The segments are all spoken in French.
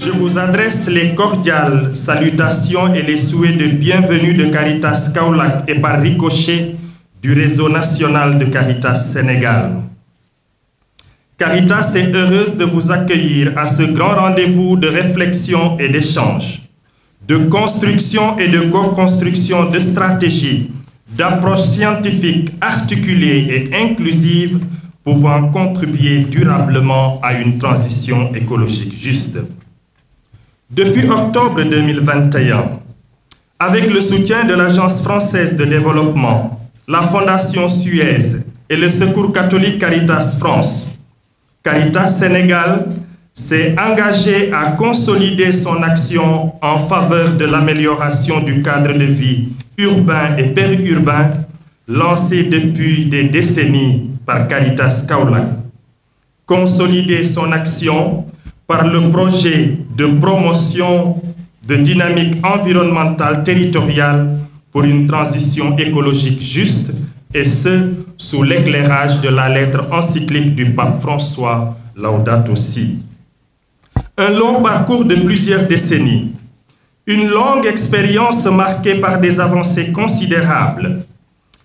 Je vous adresse les cordiales salutations et les souhaits de bienvenue de Caritas Kaolack et par ricochet du réseau national de Caritas Sénégal. Caritas est heureuse de vous accueillir à ce grand rendez-vous de réflexion et d'échange, de construction et de co-construction de stratégies, d'approches scientifiques articulées et inclusives pouvant contribuer durablement à une transition écologique juste. Depuis octobre 2021, avec le soutien de l'Agence française de développement, la Fondation Suez et le Secours catholique Caritas France, Caritas Sénégal s'est engagé à consolider son action en faveur de l'amélioration du cadre de vie urbain et périurbain lancé depuis des décennies par Caritas Kaolack. Consolider son action par le projet de promotion de dynamique environnementale territoriale pour une transition écologique juste, et ce, sous l'éclairage de la lettre encyclique du pape François, Laudato Si. Un long parcours de plusieurs décennies, une longue expérience marquée par des avancées considérables.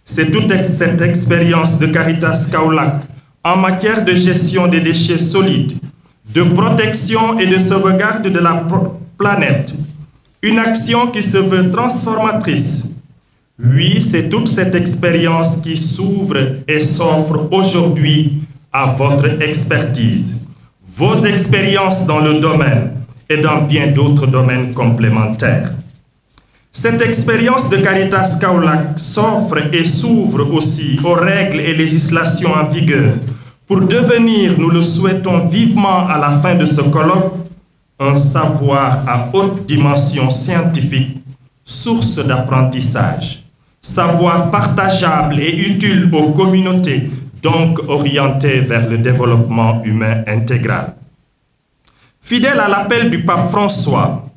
C'est toute cette expérience de Caritas Kaolack en matière de gestion des déchets solides, de protection et de sauvegarde de la planète. Une action qui se veut transformatrice. Oui, c'est toute cette expérience qui s'ouvre et s'offre aujourd'hui à votre expertise. Vos expériences dans le domaine et dans bien d'autres domaines complémentaires. Cette expérience de Caritas Kaolack s'offre et s'ouvre aussi aux règles et législations en vigueur pour devenir, nous le souhaitons vivement à la fin de ce colloque, un savoir à haute dimension scientifique, source d'apprentissage, savoir partageable et utile aux communautés, donc orienté vers le développement humain intégral. Fidèle à l'appel du pape François,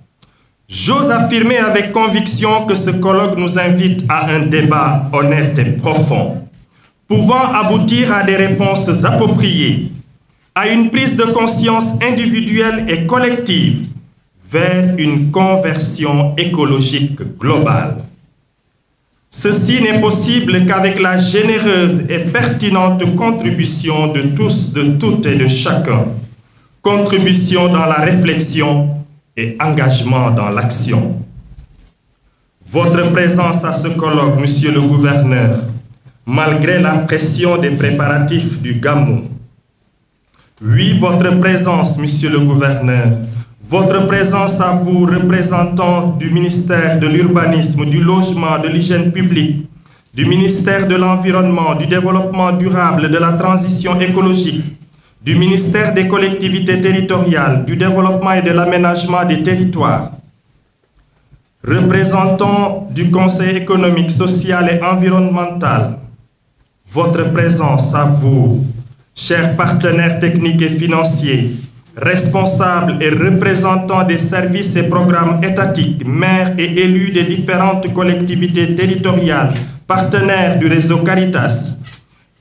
j'ose affirmer avec conviction que ce colloque nous invite à un débat honnête et profond, pouvant aboutir à des réponses appropriées, à une prise de conscience individuelle et collective vers une conversion écologique globale. Ceci n'est possible qu'avec la généreuse et pertinente contribution de tous, de toutes et de chacun. Contribution dans la réflexion et engagement dans l'action. Votre présence à ce colloque, Monsieur le Gouverneur, malgré la pression des préparatifs du Gamou. Oui, votre présence, Monsieur le Gouverneur, votre présence à vous, représentants du ministère de l'Urbanisme, du Logement, de l'Hygiène publique, du ministère de l'Environnement, du Développement durable, de la Transition écologique, du ministère des collectivités territoriales, du Développement et de l'Aménagement des territoires, représentants du Conseil économique, social et environnemental, votre présence à vous, chers partenaires techniques et financiers, responsables et représentants des services et programmes étatiques, maires et élus des différentes collectivités territoriales, partenaires du réseau Caritas,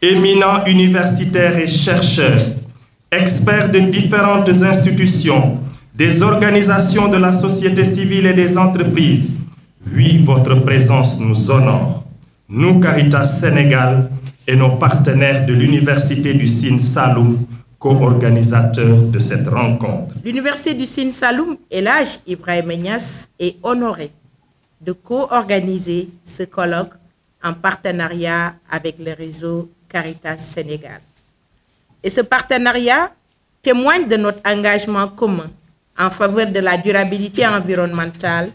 éminents universitaires et chercheurs, experts de différentes institutions, des organisations de la société civile et des entreprises. Oui, votre présence nous honore. Nous, Caritas Sénégal, et nos partenaires de l'Université du Sine Saloum, co-organisateurs de cette rencontre. L'Université du Sine Saloum et l'âge Ibrahima Niasse est honorée de co-organiser ce colloque en partenariat avec le réseau Caritas Sénégal. Et ce partenariat témoigne de notre engagement commun en faveur de la durabilité environnementale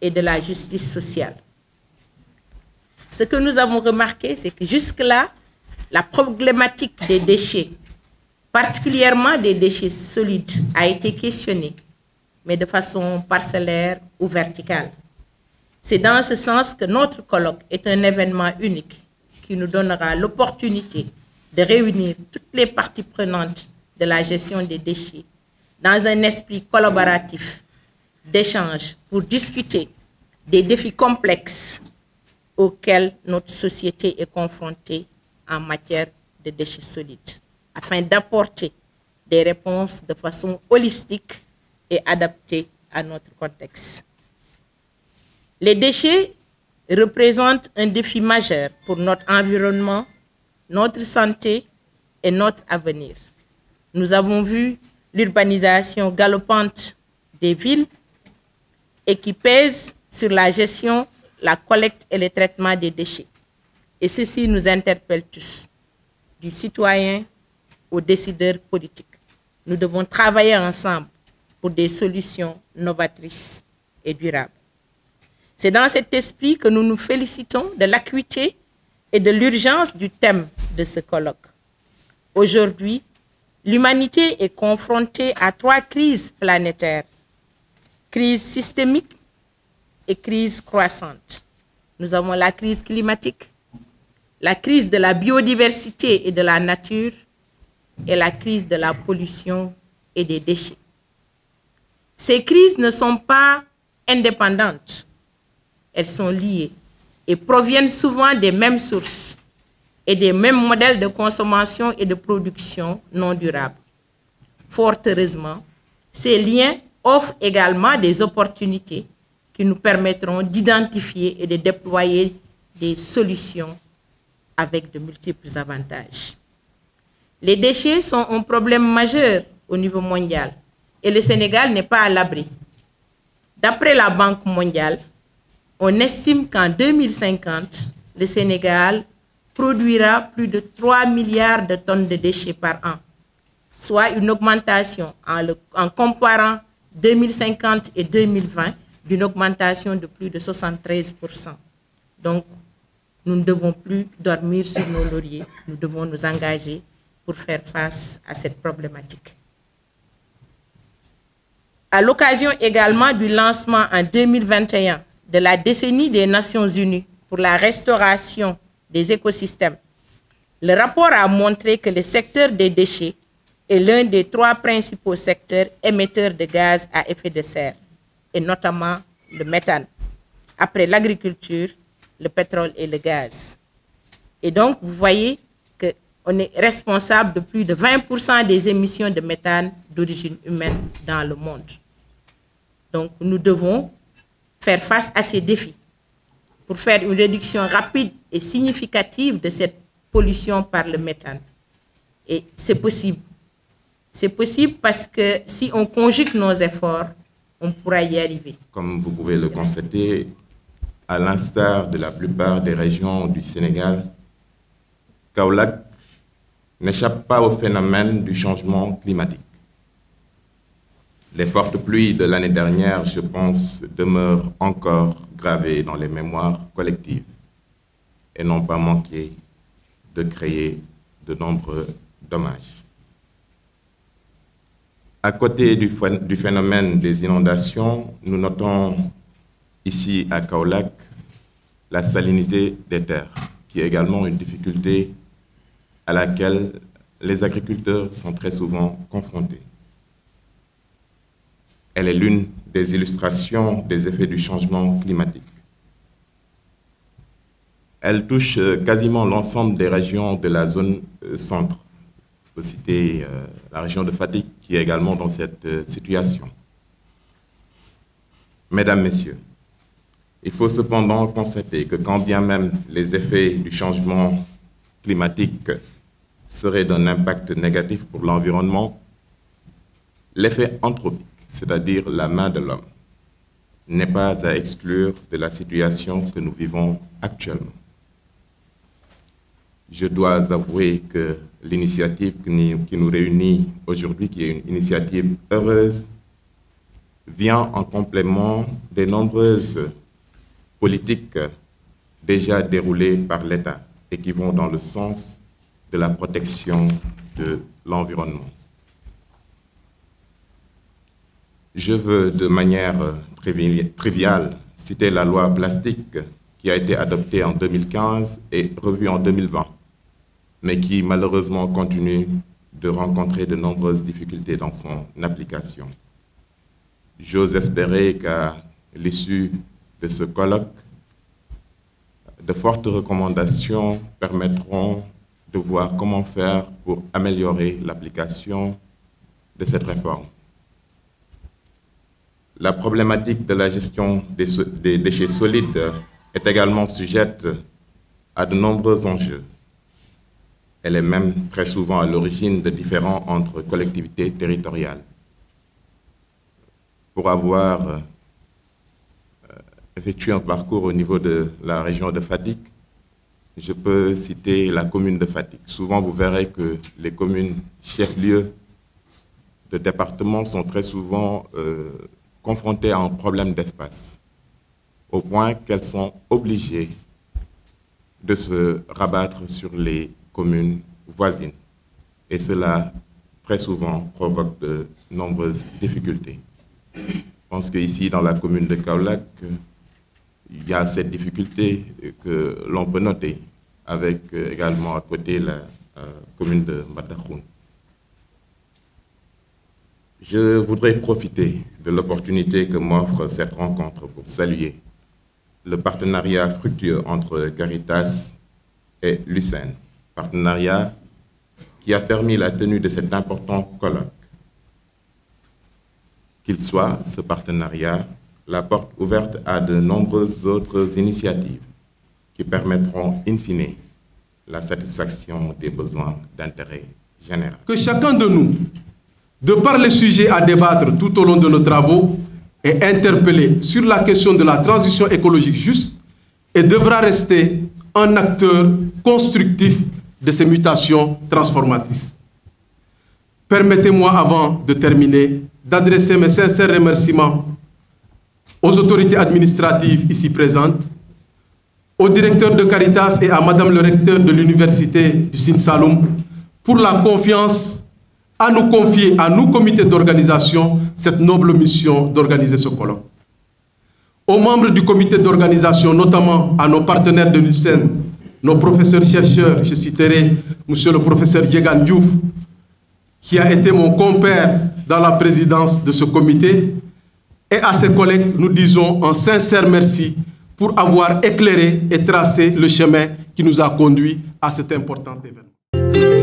et de la justice sociale. Ce que nous avons remarqué, c'est que jusque-là, la problématique des déchets, particulièrement des déchets solides, a été questionnée, mais de façon parcellaire ou verticale. C'est dans ce sens que notre colloque est un événement unique qui nous donnera l'opportunité de réunir toutes les parties prenantes de la gestion des déchets dans un esprit collaboratif d'échange pour discuter des défis complexes auxquels notre société est confrontée en matière de déchets solides, afin d'apporter des réponses de façon holistique et adaptée à notre contexte. Les déchets représentent un défi majeur pour notre environnement, notre santé et notre avenir. Nous avons vu l'urbanisation galopante des villes et qui pèse sur la gestion, la collecte et le traitement des déchets. Et ceci nous interpelle tous, du citoyen aux décideurs politiques. Nous devons travailler ensemble pour des solutions novatrices et durables. C'est dans cet esprit que nous nous félicitons de l'acuité et de l'urgence du thème de ce colloque. Aujourd'hui, l'humanité est confrontée à 3 crises planétaires, crise systémique et crise croissante. Nous avons la crise climatique, la crise de la biodiversité et de la nature et la crise de la pollution et des déchets. Ces crises ne sont pas indépendantes, elles sont liées et proviennent souvent des mêmes sources et des mêmes modèles de consommation et de production non durables. Fort heureusement, ces liens offrent également des opportunités qui nous permettront d'identifier et de déployer des solutions avec de multiples avantages. Les déchets sont un problème majeur au niveau mondial et le Sénégal n'est pas à l'abri. D'après la Banque mondiale, on estime qu'en 2050, le Sénégal produira plus de 3 milliards de tonnes de déchets par an, soit une augmentation en comparant 2050 et 2020 d'une augmentation de plus de 73%. Donc, nous ne devons plus dormir sur nos lauriers, nous devons nous engager pour faire face à cette problématique. À l'occasion également du lancement en 2021 de la décennie des Nations Unies pour la restauration des écosystèmes, le rapport a montré que le secteur des déchets est l'un des 3 principaux secteurs émetteurs de gaz à effet de serre, et notamment le méthane, après l'agriculture, le pétrole et le gaz. Et donc, vous voyez qu'on est responsable de plus de 20% des émissions de méthane d'origine humaine dans le monde. Donc, nous devons faire face à ces défis pour faire une réduction rapide et significative de cette pollution par le méthane. Et c'est possible. C'est possible parce que si on conjugue nos efforts, on pourra y arriver. Comme vous pouvez le constater, à l'instar de la plupart des régions du Sénégal, Kaolack n'échappe pas au phénomène du changement climatique. Les fortes pluies de l'année dernière, je pense, demeurent encore gravées dans les mémoires collectives et n'ont pas manqué de créer de nombreux dommages. À côté du phénomène des inondations, nous notons ici à Kaolack la salinité des terres, qui est également une difficulté à laquelle les agriculteurs sont très souvent confrontés. Elle est l'une des illustrations des effets du changement climatique. Elle touche quasiment l'ensemble des régions de la zone centre. Je peux citer la région de Fatick qui est également dans cette situation. Mesdames, Messieurs, il faut cependant constater que quand bien même les effets du changement climatique seraient d'un impact négatif pour l'environnement, l'effet anthropique, c'est-à-dire la main de l'homme, n'est pas à exclure de la situation que nous vivons actuellement. Je dois avouer que l'initiative qui nous réunit aujourd'hui, qui est une initiative heureuse, vient en complément des nombreuses politiques déjà déroulées par l'État et qui vont dans le sens de la protection de l'environnement. Je veux de manière triviale citer la loi plastique qui a été adoptée en 2015 et revue en 2020, mais qui malheureusement continue de rencontrer de nombreuses difficultés dans son application. J'ose espérer qu'à l'issue de ce colloque, de fortes recommandations permettront de voir comment faire pour améliorer l'application de cette réforme. la problématique de la gestion des déchets solides est également sujette à de nombreux enjeux. Elle est même très souvent à l'origine de différends entre collectivités territoriales. Pour avoir effectué un parcours au niveau de la région de Fatick, je peux citer la commune de Fatick. Souvent, vous verrez que les communes chefs-lieux de département sont très souvent confrontées à un problème d'espace, au point qu'elles sont obligées de se rabattre sur les communes voisines. Et cela, très souvent, provoque de nombreuses difficultés. Je pense qu'ici, dans la commune de Kaolack, il y a cette difficulté que l'on peut noter, avec également à côté la commune de Mbadakhoune. Je voudrais profiter de l'opportunité que m'offre cette rencontre pour saluer le partenariat fructueux entre Caritas et l'UCN, partenariat qui a permis la tenue de cet important colloque. Qu'il soit, ce partenariat, la porte ouverte à de nombreuses autres initiatives qui permettront, in fine, la satisfaction des besoins d'intérêt général. Que chacun de nous, de par les sujets à débattre tout au long de nos travaux, est interpellé sur la question de la transition écologique juste et devra rester un acteur constructif de ces mutations transformatrices. Permettez-moi, avant de terminer, d'adresser mes sincères remerciements aux autorités administratives ici présentes, au directeur de Caritas et à Madame le recteur de l'Université du Sine Saloum pour la confiance à nous confier, à nous, comités d'organisation, cette noble mission d'organiser ce colloque. Aux membres du comité d'organisation, notamment à nos partenaires de l'UCN, nos professeurs-chercheurs, je citerai monsieur le professeur Yegan Diouf, qui a été mon compère dans la présidence de ce comité, et à ses collègues, nous disons un sincère merci pour avoir éclairé et tracé le chemin qui nous a conduits à cet important événement.